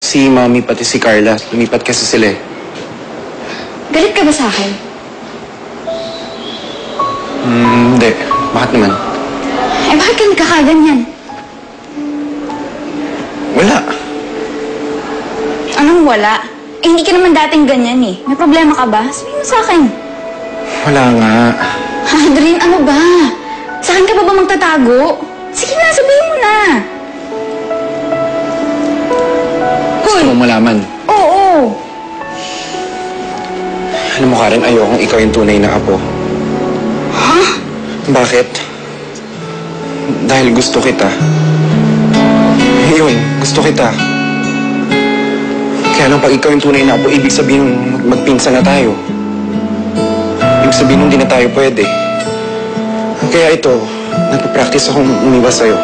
Si Mami pati si Carla, lumipat kasi sila eh. Galit ka ba sa akin? Hindi. Bakit naman? Eh, bakit ka nagkakaganyan? Wala. Anong wala? Eh, hindi ka naman dating ganyan eh. May problema ka ba? Sabihin mo sa akin. Wala nga. Adrian, ano ba? Sa akin ka pa ba magtatago? Sige na, sabihin mo na. Hoy! Gusto mo malaman? Oo. Alam mo, Karen, ayokong ikaw yung tunay na apo. Ha? Bakit? Dahil gusto kita. Yun, gusto kita. Kaya lang pag ikaw yung tunay na apo, ibig sabihin magpinsan na tayo. Ibig sabihin hindi na tayo pwede. Kaya ito, nagpa-practice akong umiwas sa'yo.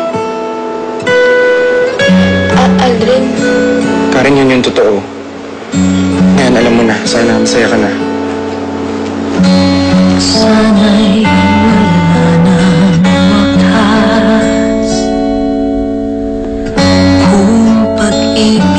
Aldrin. Karen, yun yung totoo. Ngayon, alam mo na. Sana masaya ka na. Sana'y wala nang wakas kung pag-ibig